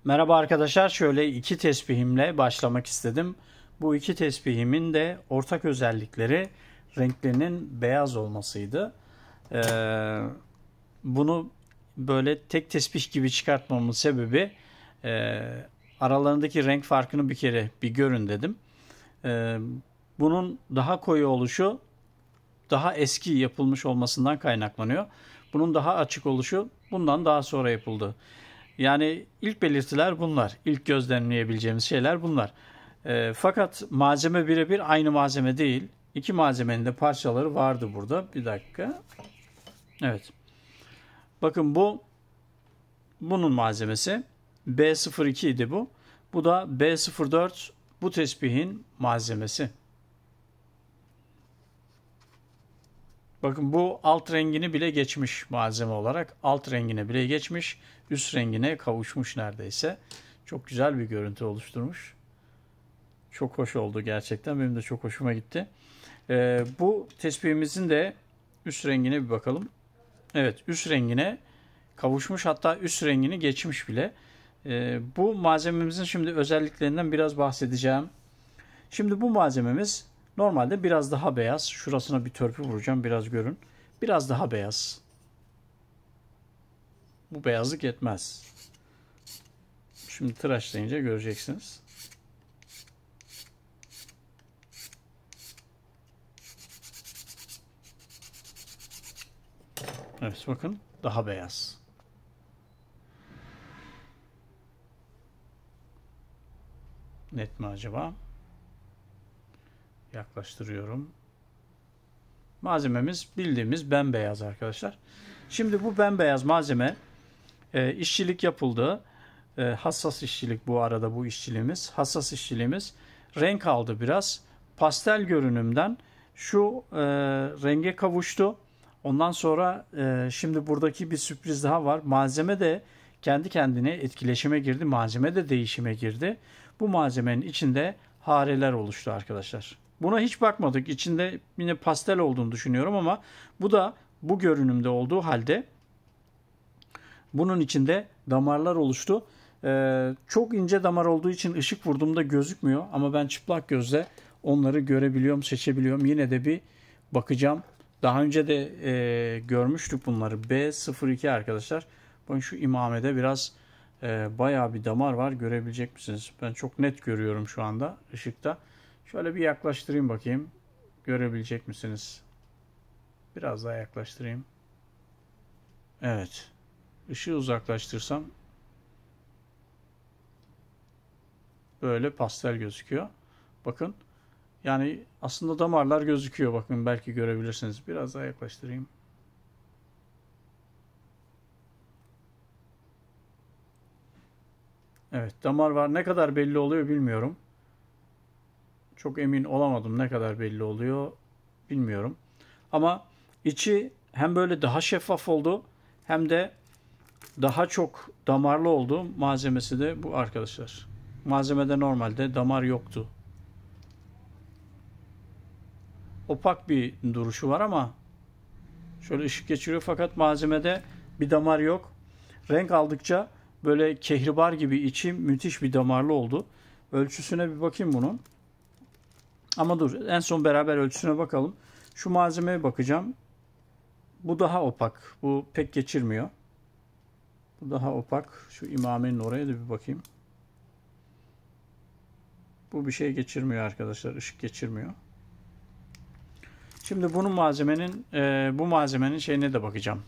Merhaba arkadaşlar, şöyle iki tesbihimle başlamak istedim. Bu iki tesbihimin de ortak özellikleri renklerinin beyaz olmasıydı. Bunu böyle tek tesbih gibi çıkartmamın sebebi e, aralarındaki renk farkını bir kere bir görün dedim. E, Bunun daha koyu oluşu daha eski yapılmış olmasından kaynaklanıyor. Bunun daha açık oluşu bundan daha sonra yapıldı. Yani ilk belirtiler bunlar. İlk gözlemleyebileceğimiz şeyler bunlar. Fakat malzeme birebir aynı malzeme değil. İki malzemenin de parçaları vardı burada. Bir dakika. Evet. Bakın bunun malzemesi. B02 idi bu. Bu da B04 bu tesbihin malzemesi. Bakın bu alt rengini bile geçmiş malzeme olarak. Alt rengine bile geçmiş. Üst rengine kavuşmuş neredeyse. Çok güzel bir görüntü oluşturmuş. Çok hoş oldu gerçekten. Benim de çok hoşuma gitti. Bu tesbihimizin de üst rengine bir bakalım. Evet, üst rengine kavuşmuş, hatta üst rengini geçmiş bile. Bu malzememizin şimdi özelliklerinden biraz bahsedeceğim. Şimdi bu malzememiz normalde biraz daha beyaz. Şurasına bir törpü vuracağım, biraz görün. Biraz daha beyaz. Bu beyazlık yetmez. Şimdi tıraşlayınca göreceksiniz. Evet, bakın daha beyaz. Net mi acaba? Yaklaştırıyorum. Malzememiz bildiğimiz bembeyaz arkadaşlar. Şimdi bu bembeyaz malzeme işçilik yapıldı. Hassas işçilik bu arada bu işçiliğimiz. Hassas işçiliğimiz renk aldı biraz. Pastel görünümden şu renge kavuştu. Ondan sonra şimdi buradaki bir sürpriz daha var. Malzeme de kendi kendine etkileşime girdi. Malzeme de değişime girdi. Bu malzemenin içinde hareler oluştu arkadaşlar. Buna hiç bakmadık. İçinde yine pastel olduğunu düşünüyorum ama bu da bu görünümde olduğu halde bunun içinde damarlar oluştu. Çok ince damar olduğu için ışık vurduğumda gözükmüyor. Ama ben çıplak gözle onları görebiliyorum, seçebiliyorum. Yine de bir bakacağım. Daha önce de görmüştük bunları. B02 arkadaşlar. Bakın şu imamede biraz bayağı bir damar var. Görebilecek misiniz? Ben çok net görüyorum şu anda ışıkta. Şöyle bir yaklaştırayım bakayım. Görebilecek misiniz? Biraz daha yaklaştırayım. Evet. Işığı uzaklaştırsam böyle pastel gözüküyor. Bakın. Yani aslında damarlar gözüküyor. Bakın belki görebilirsiniz. Biraz daha yaklaştırayım. Evet, damar var. Ne kadar belli oluyor bilmiyorum. Çok emin olamadım ne kadar belli oluyor bilmiyorum. Ama içi hem böyle daha şeffaf oldu hem de daha çok damarlı oldu. Malzemesi de bu arkadaşlar. Malzemede normalde damar yoktu. Opak bir duruşu var ama şöyle ışık geçiriyor fakat malzemede bir damar yok. Renk aldıkça böyle kehribar gibi içi müthiş bir damarlı oldu. Ölçüsüne bir bakayım bunun. Ama dur, en son beraber ölçüsüne bakalım. Şu malzemeye bakacağım. Bu daha opak. Bu pek geçirmiyor. Bu daha opak. Şu imamenin oraya da bir bakayım. Bu bir şey geçirmiyor arkadaşlar. Işık geçirmiyor. Şimdi bu malzemenin şeyine de bakacağım.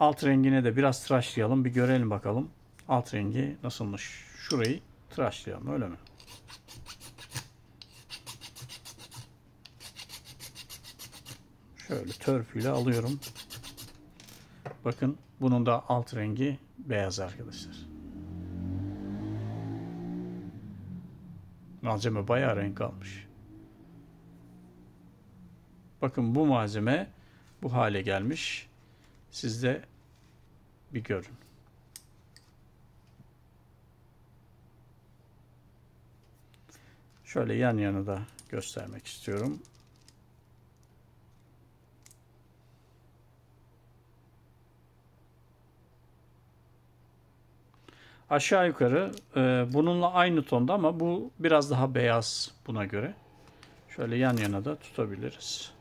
Alt rengine de biraz tıraşlayalım. Bir görelim bakalım. Alt rengi nasılmış? Şurayı tıraşlayalım, öyle mi? Şöyle törpüyle alıyorum. Bakın bunun da alt rengi beyaz arkadaşlar. Malzeme bayağı renk almış. Bakın bu malzeme bu hale gelmiş. Siz de bir görün. Şöyle yan yana da göstermek istiyorum. Aşağı yukarı bununla aynı tonda ama bu biraz daha beyaz buna göre. Şöyle yan yana da tutabiliriz.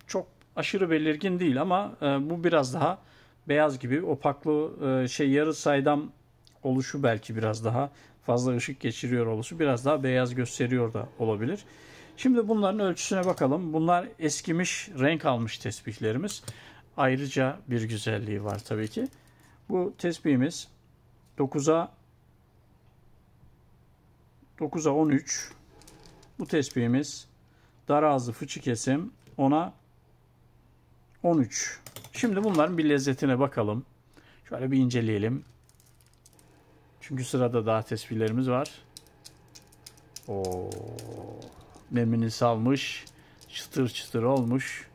Çok aşırı belirgin değil ama bu biraz daha beyaz gibi. Opaklı yarı saydam oluşu belki biraz daha fazla ışık geçiriyor oluşu biraz daha beyaz gösteriyor da olabilir. Şimdi bunların ölçüsüne bakalım. Bunlar eskimiş, renk almış tesbihlerimiz. Ayrıca bir güzelliği var tabii ki. Bu tesbihimiz 9'a 13. Bu tesbihimiz dar ağızlı fıçı kesim 10'a 13. Şimdi bunların bir lezzetine bakalım. Şöyle bir inceleyelim. Çünkü sırada daha tesbihlerimiz var. Oo, nemini salmış, çıtır çıtır olmuş.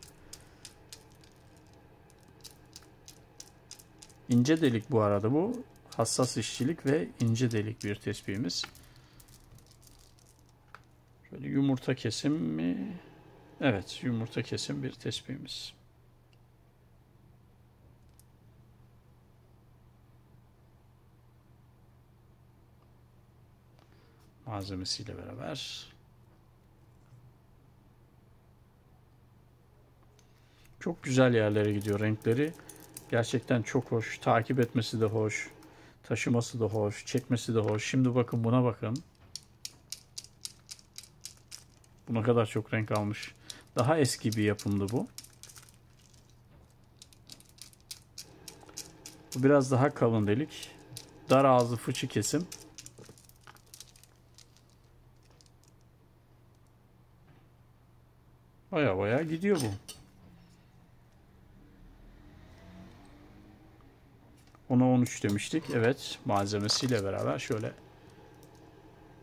İnce delik bu arada bu. Hassas işçilik ve ince delik bir tesbihimiz. Şöyle yumurta kesim mi? Evet, yumurta kesim bir tesbihimiz. Malzemesiyle beraber. Çok güzel yerlere gidiyor renkleri. Gerçekten çok hoş. Takip etmesi de hoş. Taşıması da hoş. Çekmesi de hoş. Şimdi bakın buna bakın. Bu ne kadar çok renk almış. Daha eski bir yapımdı bu. Bu biraz daha kalın delik. Dar ağızlı fıçı kesim. Baya baya gidiyor bu. Ona 13 demiştik. Evet, malzemesiyle beraber şöyle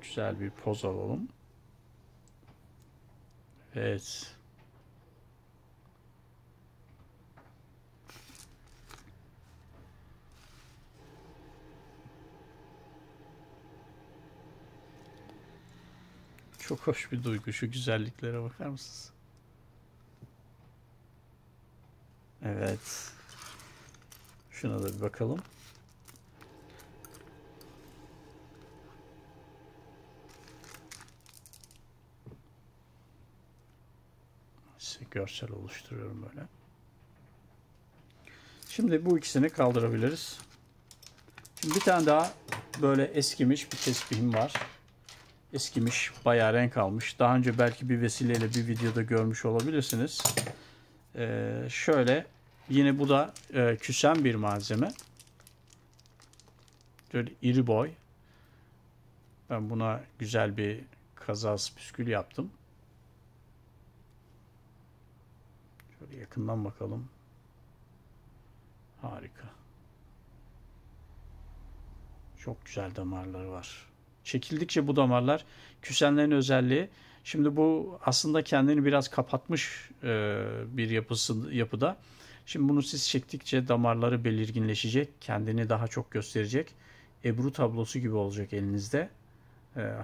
güzel bir poz alalım. Evet. Çok hoş bir duygu. Şu güzelliklere bakar mısınız? Evet. Şuna da bir bakalım. Size görsel oluşturuyorum böyle. Şimdi bu ikisini kaldırabiliriz. Şimdi bir tane daha böyle eskimiş bir tesbihim var. Eskimiş, bayağı renk almış. Daha önce belki bir vesileyle bir videoda görmüş olabilirsiniz. Şöyle yine bu da küsen bir malzeme. Böyle iri boy. Ben buna güzel bir kazas püskül yaptım. Şöyle yakından bakalım. Harika. Çok güzel damarları var. Çekildikçe bu damarlar küsenlerin özelliği. Şimdi bu aslında kendini biraz kapatmış bir yapıda. Şimdi bunu siz çektikçe damarları belirginleşecek. Kendini daha çok gösterecek. Ebru tablosu gibi olacak elinizde.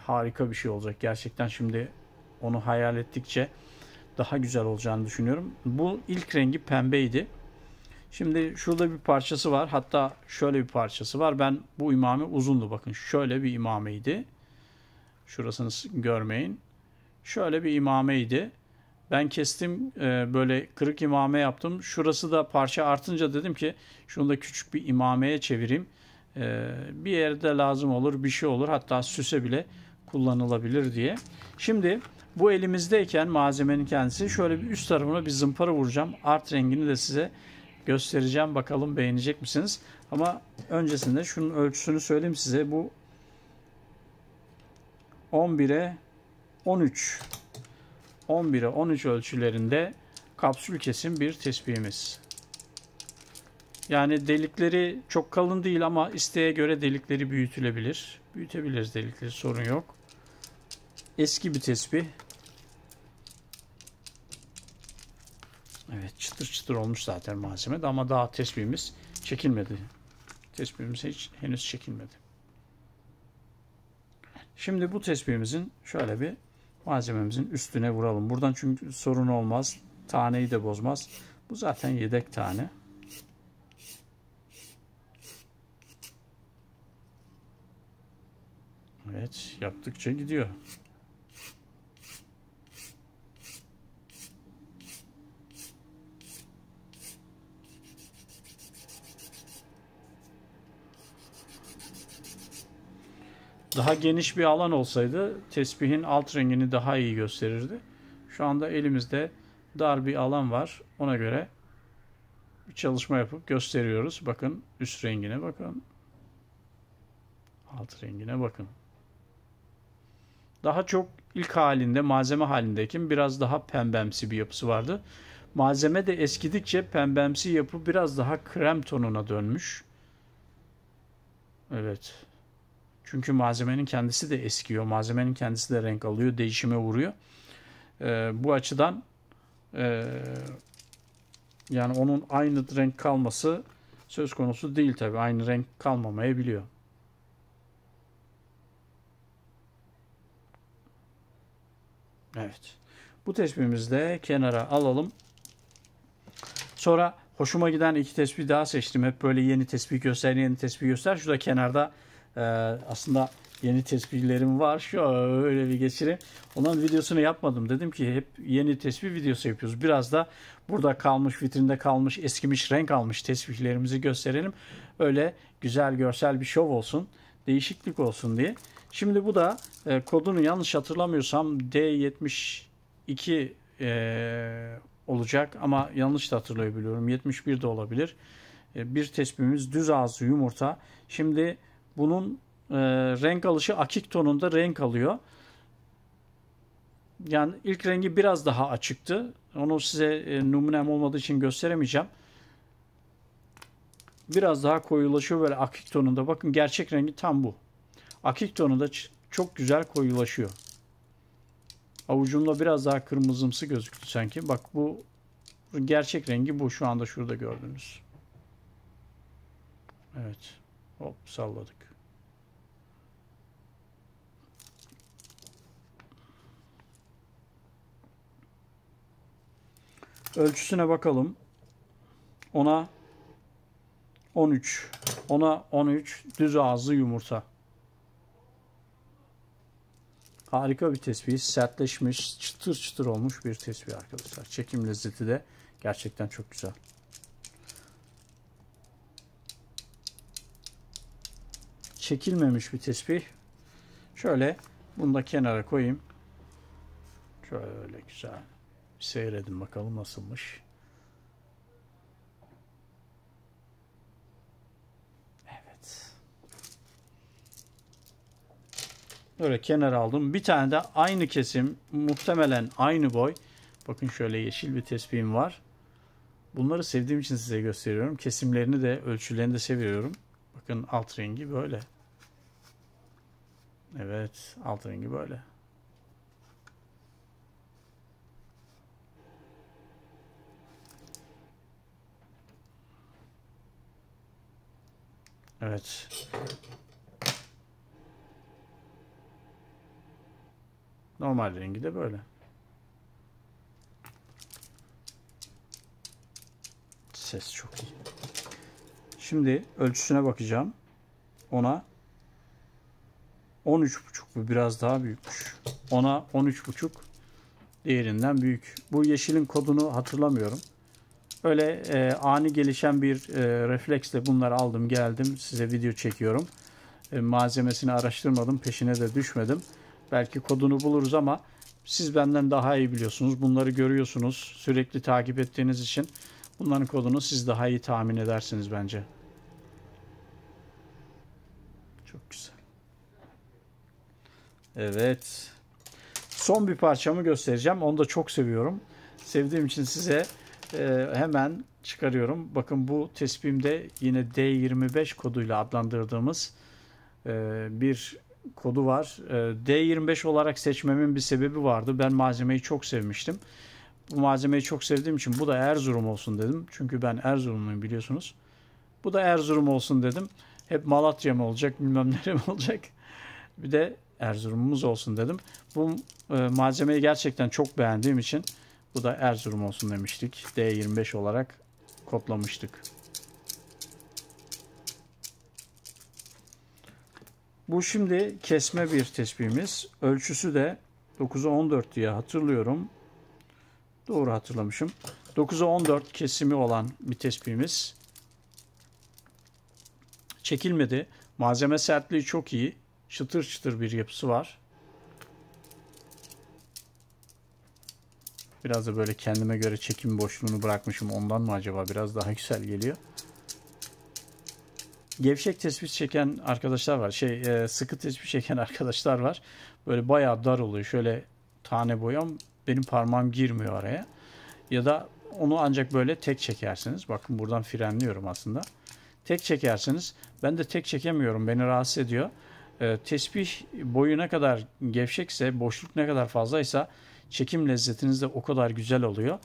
Harika bir şey olacak. Gerçekten şimdi onu hayal ettikçe daha güzel olacağını düşünüyorum. Bu ilk rengi pembeydi. Şimdi şurada bir parçası var. Hatta şöyle bir parçası var. Ben bu imame uzundu. Bakın şöyle bir imameydi. Şurasını görmeyin. Şöyle bir imameydi. Ben kestim böyle kırık imame yaptım. Şurası da parça artınca dedim ki şunu da küçük bir imameye çevireyim. Bir yerde lazım olur, bir şey olur. Hatta süse bile kullanılabilir diye. Şimdi bu elimizdeyken malzemenin kendisi şöyle bir üst tarafına bir zımpara vuracağım. Art rengini de size göstereceğim. Bakalım beğenecek misiniz? Ama öncesinde şunun ölçüsünü söyleyeyim size. Bu 11'e 13. 11'e 13 ölçülerinde kapsül kesim bir tesbihimiz. Yani delikleri çok kalın değil ama isteğe göre delikleri büyütülebilir. Büyütebiliriz delikleri, sorun yok. Eski bir tesbih. Evet, çıtır çıtır olmuş zaten malzeme de ama daha tesbihimiz çekilmedi. Tesbihimiz hiç henüz çekilmedi. Şimdi bu tesbihimizin şöyle bir malzememizin üstüne vuralım. Buradan çünkü sorun olmaz. Taneyi de bozmaz. Bu zaten yedek tane. Evet, yaptıkça gidiyor. Daha geniş bir alan olsaydı tespihin alt rengini daha iyi gösterirdi. Şu anda elimizde dar bir alan var. Ona göre bir çalışma yapıp gösteriyoruz. Bakın üst rengine bakın. Alt rengine bakın. Daha çok ilk halinde, malzeme halindeyken biraz daha pembemsi bir yapısı vardı. Malzeme de eskidikçe pembemsi yapı biraz daha krem tonuna dönmüş. Evet. Çünkü malzemenin kendisi de eskiyor. Malzemenin kendisi de renk alıyor. Değişime uğruyor. Bu açıdan yani onun aynı renk kalması söz konusu değil tabii. Aynı renk kalmamayabiliyor. Evet. Bu tespihimizi de kenara alalım. Sonra hoşuma giden iki tespih daha seçtim. Hep böyle yeni tespih göster, yeni tespih göster. Şurada kenarda aslında yeni tespihlerim var. Şöyle bir geçireyim. Onların videosunu yapmadım. Dedim ki hep yeni tespih videosu yapıyoruz. Biraz da burada kalmış, vitrinde kalmış, eskimiş, renk almış tespihlerimizi gösterelim. Öyle güzel görsel bir şov olsun. Değişiklik olsun diye. Şimdi bu da kodunu yanlış hatırlamıyorsam D72 olacak ama yanlış da hatırlayabiliyorum. 71 de olabilir. Bir tespihimiz düz ağızlı yumurta. Şimdi bunun renk alışı akik tonunda renk alıyor. Yani ilk rengi biraz daha açıktı. Onu size numunem olmadığı için gösteremeyeceğim. Biraz daha koyulaşıyor böyle akik tonunda. Bakın gerçek rengi tam bu. Akik tonunda çok güzel koyulaşıyor. Avucumda biraz daha kırmızımsı gözüktü sanki. Bak bu gerçek rengi bu. Şu anda şurada gördünüz. Evet. Hop salladık. Ölçüsüne bakalım. Ona 13. Ona 13 düz ağızlı yumurta. Harika bir tespih. Sertleşmiş, çıtır çıtır olmuş bir tespih arkadaşlar. Çekim lezzeti de gerçekten çok güzel. Çekilmemiş bir tespih. Şöyle bunu da kenara koyayım. Şöyle güzel. Bir seyredin bakalım nasılmış. Evet. Böyle kenara aldım. Bir tane de aynı kesim, muhtemelen aynı boy. Bakın şöyle yeşil bir tespihim var. Bunları sevdiğim için size gösteriyorum. Kesimlerini de, ölçülerini de seviyorum. Bakın alt rengi böyle. Evet, alt rengi böyle. Evet. Normal rengi de böyle. Ses çok iyi. Şimdi ölçüsüne bakacağım. Ona 13,5, bu biraz daha büyükmüş. Ona 13,5, diğerinden büyük. Bu yeşilin kodunu hatırlamıyorum. Öyle ani gelişen bir refleksle bunları aldım geldim size video çekiyorum. Malzemesini araştırmadım, peşine de düşmedim. Belki kodunu buluruz ama siz benden daha iyi biliyorsunuz. Bunları görüyorsunuz. Sürekli takip ettiğiniz için bunların kodunu siz daha iyi tahmin edersiniz bence. Çok güzel. Evet. Son bir parçamı göstereceğim. Onu da çok seviyorum. Sevdiğim için size hemen çıkarıyorum. Bakın bu tespihimde yine D25 koduyla adlandırdığımız bir kodu var. D25 olarak seçmemin bir sebebi vardı. Ben malzemeyi çok sevmiştim. Bu malzemeyi çok sevdiğim için bu da Erzurum olsun dedim. Çünkü ben Erzurumluyum biliyorsunuz. Bu da Erzurum olsun dedim. Hep Malatya mı olacak bilmem ne mi olacak. Bir de Erzurum'umuz olsun dedim. Bu malzemeyi gerçekten çok beğendiğim için bu da Erzurum olsun demiştik. D25 olarak kodlamıştık. Bu şimdi kesme bir tespihimiz. Ölçüsü de 9'a 14 diye hatırlıyorum. Doğru hatırlamışım. 9'a 14 kesimi olan bir tespihimiz. Çekilmedi. Malzeme sertliği çok iyi. Çıtır çıtır bir yapısı var. Biraz da böyle kendime göre çekim boşluğunu bırakmışım. Ondan mı acaba biraz daha güzel geliyor. Gevşek tespih çeken arkadaşlar var. Sıkı tespih çeken arkadaşlar var. Böyle bayağı dar oluyor. Şöyle tane boyam benim parmağım girmiyor araya. Ya da onu ancak böyle tek çekersiniz. Bakın buradan frenliyorum aslında. Tek çekersiniz. Ben de tek çekemiyorum. Beni rahatsız ediyor. Tespih boyu ne kadar gevşekse, boşluk ne kadar fazlaysa çekim lezzetiniz de o kadar güzel oluyor.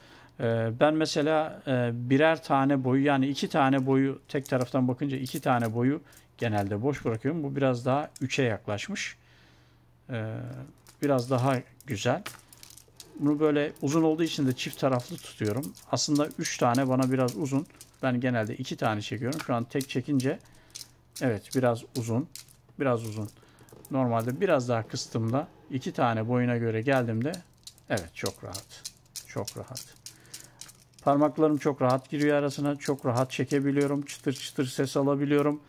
Ben mesela birer tane boyu, yani 2 tane boyu, tek taraftan bakınca 2 tane boyu genelde boş bırakıyorum. Bu biraz daha 3'e yaklaşmış. Biraz daha güzel. Bunu böyle uzun olduğu için de çift taraflı tutuyorum. Aslında 3 tane bana biraz uzun. Ben genelde 2 tane çekiyorum. Şu an tek çekince evet biraz uzun. Biraz uzun. Normalde biraz daha kıstığımda 2 tane boyuna göre geldiğimde evet çok rahat. Çok rahat. Parmaklarım çok rahat giriyor arasına. Çok rahat çekebiliyorum. Çıtır çıtır ses alabiliyorum.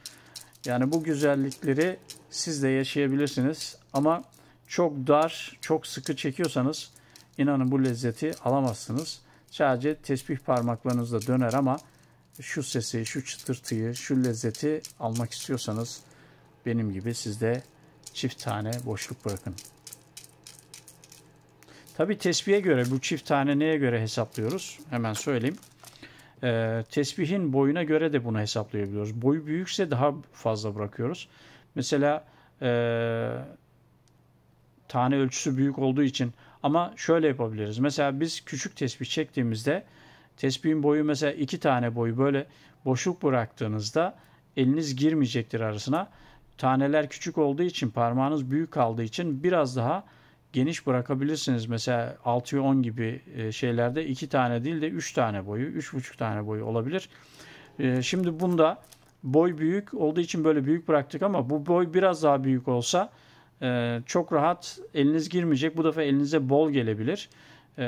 Yani bu güzellikleri siz de yaşayabilirsiniz. Ama çok dar, çok sıkı çekiyorsanız inanın bu lezzeti alamazsınız. Sadece tesbih parmaklarınızla döner ama şu sesi, şu çıtırtıyı, şu lezzeti almak istiyorsanız benim gibi siz de çift tane boşluk bırakın. Tabi tesbihe göre, bu çift tane neye göre hesaplıyoruz? Hemen söyleyeyim. Tesbihin boyuna göre de bunu hesaplayabiliyoruz. Boyu büyükse daha fazla bırakıyoruz. Mesela tane ölçüsü büyük olduğu için, ama şöyle yapabiliriz. Mesela biz küçük tesbih çektiğimizde tesbihin boyu mesela 2 tane boyu böyle boşluk bıraktığınızda eliniz girmeyecektir arasına. Taneler küçük olduğu için, parmağınız büyük kaldığı için biraz daha geniş bırakabilirsiniz. Mesela 6'ya 10 gibi şeylerde 2 tane değil de 3 tane boyu, 3,5 tane boyu olabilir. Şimdi bunda boy büyük olduğu için böyle büyük bıraktık ama bu boy biraz daha büyük olsa çok rahat eliniz girmeyecek. Bu defa elinize bol gelebilir.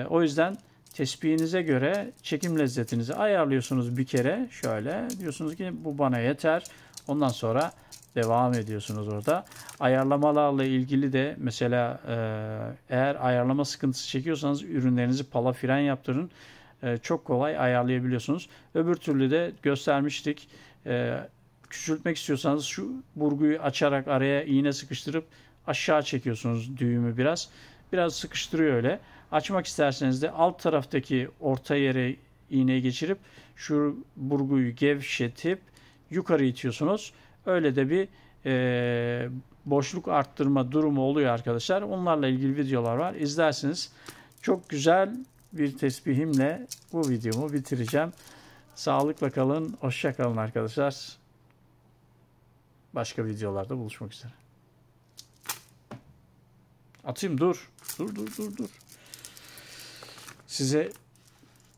O yüzden tespihinize göre çekim lezzetinizi ayarlıyorsunuz bir kere. Şöyle diyorsunuz ki bu bana yeter. Ondan sonra devam ediyorsunuz orada. Ayarlamalarla ilgili de mesela eğer ayarlama sıkıntısı çekiyorsanız ürünlerinizi pala fren yaptırın. Çok kolay ayarlayabiliyorsunuz. Öbür türlü de göstermiştik. Küçültmek istiyorsanız şu burguyu açarak araya iğne sıkıştırıp aşağı çekiyorsunuz düğümü biraz. Biraz sıkıştırıyor öyle. Açmak isterseniz de alt taraftaki orta yere iğneyi geçirip şu burguyu gevşetip yukarı itiyorsunuz. Öyle de bir boşluk arttırma durumu oluyor arkadaşlar. Onlarla ilgili videolar var. İzlersiniz. Çok güzel bir tesbihimle bu videomu bitireceğim. Sağlıkla kalın. Hoşça kalın arkadaşlar. Başka videolarda buluşmak üzere. Atayım dur. Dur. Size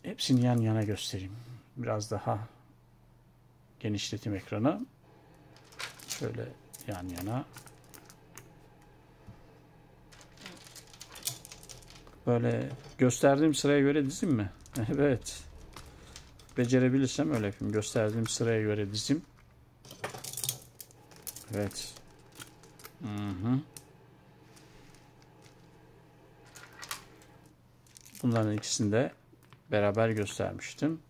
hepsini yan yana göstereyim. Biraz daha genişleteyim ekranı. Şöyle yan yana. Böyle gösterdiğim sıraya göre dizeyim mi? Evet. Becerebilirsem öyle yapayım. Gösterdiğim sıraya göre dizeyim. Evet. Bunların ikisini de beraber göstermiştim.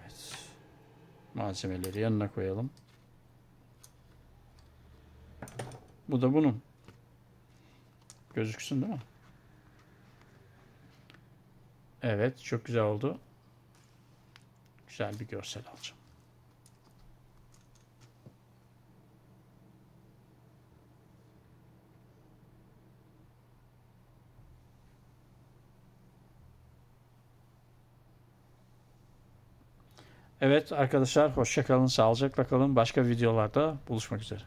Evet. Malzemeleri yanına koyalım. Bu da bunun. Gözüksün değil mi? Evet, çok güzel oldu. Güzel bir görsel alacağım. Evet arkadaşlar, hoşça kalın, sağlıcakla kalın. Başka videolarda buluşmak üzere.